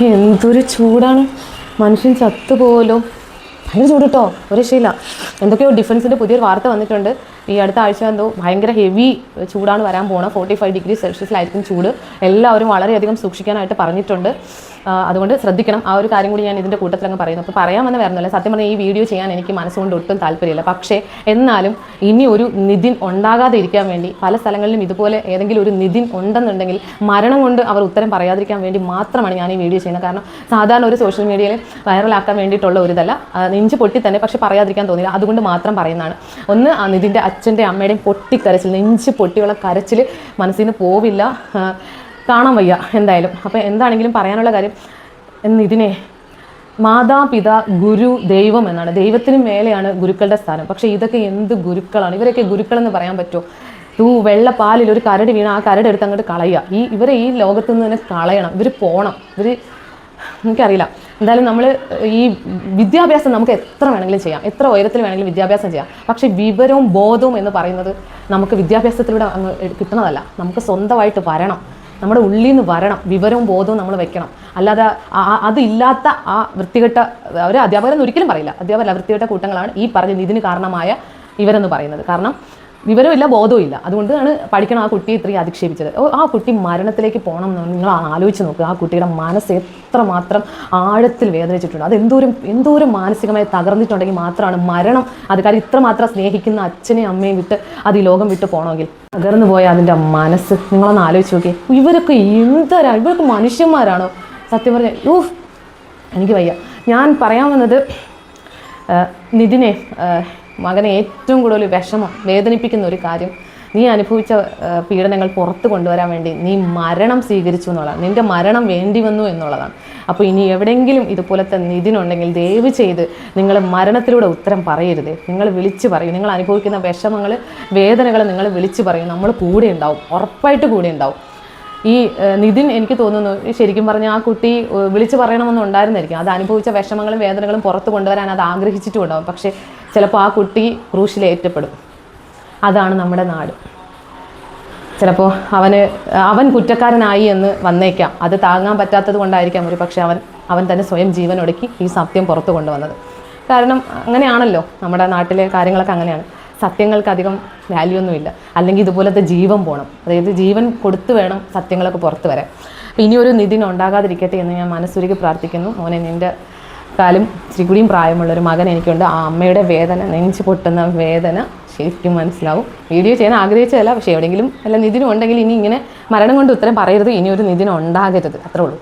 എന്തൊരു ചൂടാണ്, മനുഷ്യൻ ചത്തുപോലോ. ഭയങ്കര ചൂട് കേട്ടോ, ഒരു രക്ഷയില്ല. എന്തൊക്കെയോ ഡിഫൻസിൻ്റെ പുതിയൊരു വാർത്ത വന്നിട്ടുണ്ട്. ഈ അടുത്ത ആഴ്ച എന്തോ ഭയങ്കര ഹെവി ചൂടാണ് വരാൻ പോകണം. 45 ഡിഗ്രി സെൽഷ്യസിലായിരിക്കും ചൂട്. എല്ലാവരും വളരെയധികം സൂക്ഷിക്കാനായിട്ട് പറഞ്ഞിട്ടുണ്ട്. അതുകൊണ്ട് ശ്രദ്ധിക്കണം. ആ ഒരു കാര്യം കൂടി ഞാൻ ഇതിൻ്റെ കൂട്ടത്തിലങ്ങ് പറയുന്നു. അപ്പോൾ പറയാൻ വന്ന വേറൊന്നുമില്ല, സത്യം പറഞ്ഞാൽ ഈ വീഡിയോ ചെയ്യാൻ എനിക്ക് മനസ്സുകൊണ്ട് ഒട്ടും താല്പര്യമില്ല. പക്ഷേ എന്നാലും ഇനി ഒരു നിതിൻ ഉണ്ടാകാതെ ഇരിക്കാൻ വേണ്ടി പല സ്ഥലങ്ങളിലും ഇതുപോലെ ഏതെങ്കിലും ഒരു നിതിൻ ഉണ്ടെന്നുണ്ടെങ്കിൽ മരണം കൊണ്ട് അവർ ഉത്തരം പറയാതിരിക്കാൻ വേണ്ടി മാത്രമാണ് ഞാൻ ഈ വീഡിയോ ചെയ്യുന്നത്. കാരണം സാധാരണ ഒരു സോഷ്യൽ മീഡിയയിൽ വൈറലാക്കാൻ വേണ്ടിയിട്ടുള്ള ഒരു ഇതല്ല, നെഞ്ച് പൊട്ടി തന്നെ, പക്ഷെ പറയാതിരിക്കാൻ തോന്നിയില്ല. അതുകൊണ്ട് മാത്രം പറയുന്നതാണ്. ഒന്ന് ആ നിതിൻ്റെ അച്ഛൻ്റെ അമ്മയുടെയും പൊട്ടിക്കരച്ചിൽ, നെഞ്ച് പൊട്ടിയുള്ള കരച്ചിൽ മനസ്സിൽ നിന്ന് പോവില്ല, കാണാൻ വയ്യ എന്തായാലും. അപ്പോൾ എന്താണെങ്കിലും പറയാനുള്ള കാര്യം, ഇതിനെ മാതാപിതാ ഗുരു ദൈവം എന്നാണ്. ദൈവത്തിന് മേലെയാണ് ഗുരുക്കളുടെ സ്ഥാനം. പക്ഷേ ഇതൊക്കെ എന്ത് ഗുരുക്കളാണ്? ഇവരൊക്കെ ഗുരുക്കളെന്ന് പറയാൻ പറ്റുമോ? വെള്ളപ്പാലിൽ ഒരു കരട് വീണ ആ കരട് എടുത്ത് അങ്ങോട്ട് കളയുക. ഇവരെ ഈ ലോകത്ത് നിന്ന് തന്നെ കളയണം. ഇവർ പോകണം. എനിക്കറിയില്ല. എന്തായാലും നമ്മൾ ഈ വിദ്യാഭ്യാസം നമുക്ക് എത്ര വേണമെങ്കിലും ചെയ്യാം, എത്ര ഉയരത്തിൽ വേണമെങ്കിലും വിദ്യാഭ്യാസം ചെയ്യാം. പക്ഷേ വിവരവും ബോധവും എന്ന് പറയുന്നത് നമുക്ക് വിദ്യാഭ്യാസത്തിലൂടെ അങ്ങ് കിട്ടുന്നതല്ല. നമുക്ക് സ്വന്തമായിട്ട് വരണം, നമ്മുടെ ഉള്ളിൽ നിന്ന് വരണം. വിവരവും ബോധവും നമ്മൾ വെക്കണം. അല്ലാതെ അതില്ലാത്ത ആ വൃത്തികെട്ട ഒരു അധ്യാപകരെന്ന് ഒരിക്കലും പറയില്ല, അധ്യാപകരല്ല, വൃത്തികെട്ട കൂട്ടങ്ങളാണ് ഈ പറഞ്ഞ ഇതിന് കാരണമായ ഇവരെന്ന് പറയുന്നത്. കാരണം വിവരമില്ല, ബോധവും ഇല്ല. അതുകൊണ്ടാണ് പഠിക്കണം ആ കുട്ടിയെ ഇത്രയും അധിക്ഷേപിച്ചത്. ആ കുട്ടി മരണത്തിലേക്ക് പോകണം എന്ന് നിങ്ങൾ ആലോചിച്ച് നോക്കുക. ആ കുട്ടിയുടെ മനസ്സ് എത്രമാത്രം ആഴത്തിൽ വേദനിച്ചിട്ടുണ്ട്. അത് എന്തോരം മാനസികമായി തകർന്നിട്ടുണ്ടെങ്കിൽ മാത്രമാണ് മരണം. അത് കാര്യം ഇത്രമാത്രം സ്നേഹിക്കുന്ന അച്ഛനെയും അമ്മയും വിട്ട് അത് ഈ ലോകം വിട്ട് പോകണമെങ്കിൽ തകർന്നു പോയ അതിൻ്റെ മനസ്സ് നിങ്ങളൊന്ന് ആലോചിച്ച് നോക്കിയേ. ഇവരൊക്കെ എന്തരാണ്? ഇവരൊക്കെ മനുഷ്യന്മാരാണോ? സത്യം പറഞ്ഞാൽ എനിക്ക് വയ്യ. ഞാൻ പറയാൻ വന്നത്, നിതിനെ മകനെ ഏറ്റവും കൂടുതൽ വിഷമം വേദനിപ്പിക്കുന്ന ഒരു കാര്യം, നീ അനുഭവിച്ച പീഡനങ്ങൾ പുറത്ത് കൊണ്ടുവരാൻ വേണ്ടി നീ മരണം സ്വീകരിച്ചു എന്നുള്ളതാണ്. നിൻ്റെ മരണം വേണ്ടി വന്നു എന്നുള്ളതാണ്. അപ്പോൾ ഇനി എവിടെയെങ്കിലും ഇതുപോലത്തെ നിതിനുണ്ടെങ്കിൽ ദയവ് ചെയ്ത് നിങ്ങൾ മരണത്തിലൂടെ ഉത്തരം പറയരുത്. നിങ്ങൾ വിളിച്ച് പറയും. നിങ്ങൾ അനുഭവിക്കുന്ന വിഷമങ്ങൾ, വേദനകൾ നിങ്ങൾ വിളിച്ച് പറയും. നമ്മൾ കൂടെ ഉണ്ടാവും, ഉറപ്പായിട്ട് കൂടെ ഉണ്ടാവും. ഈ നിതിൻ എനിക്ക് തോന്നുന്നു ശരിക്കും പറഞ്ഞാൽ ആ കുട്ടി വിളിച്ച് പറയണമെന്നും ഉണ്ടായിരുന്നായിരിക്കും. അത് അനുഭവിച്ച വിഷമങ്ങളും വേദനകളും പുറത്ത് കൊണ്ടുവരാൻ അത് ആഗ്രഹിച്ചിട്ടും ഉണ്ടാവും. പക്ഷേ ചിലപ്പോൾ ആ കുട്ടി ക്രൂശിലേറ്റപ്പെടും. അതാണ് നമ്മുടെ നാട്. ചിലപ്പോൾ അവൻ കുറ്റക്കാരനായി എന്ന് വന്നേക്കാം. അത് താങ്ങാൻ പറ്റാത്തത് കൊണ്ടായിരിക്കാം ഒരു പക്ഷേ അവൻ തന്നെ സ്വയം ജീവൻ ഒടുക്കി ഈ സത്യം പുറത്ത് കൊണ്ടുവന്നത്. കാരണം അങ്ങനെയാണല്ലോ നമ്മുടെ നാട്ടിലെ കാര്യങ്ങളൊക്കെ അങ്ങനെയാണ്. സത്യങ്ങൾക്ക് അധികം വാല്യൂ ഒന്നുമില്ല. അല്ലെങ്കിൽ ഇതുപോലത്തെ ജീവൻ പോകണം, അതായത് ജീവൻ കൊടുത്തു വേണം സത്യങ്ങളൊക്കെ പുറത്ത് വരാൻ. ഇനിയൊരു നിതിൻ ഉണ്ടാകാതിരിക്കട്ടെ എന്ന് ഞാൻ മനസ്സുരുകി പ്രാർത്ഥിക്കുന്നു. മോനെ, നിൻ്റെ കാലം ഇച്ചിരി കൂടിയും പ്രായമുള്ളൊരു മകൻ എനിക്കുണ്ട്. ആ അമ്മയുടെ വേദന, നെഞ്ച് പൊട്ടുന്ന വേദന ശരിക്കും മനസ്സിലാവും. വീഡിയോ ചെയ്യാൻ ആഗ്രഹിച്ചതല്ല, പക്ഷേ എവിടെയെങ്കിലും അല്ല നിതിനും ഉണ്ടെങ്കിൽ ഇനി ഇങ്ങനെ മരണം കൊണ്ട് ഉത്തരം പറയരുത്. ഇനിയൊരു നിതിൻ ഉണ്ടാകരുത്, അത്രേ ഉള്ളൂ.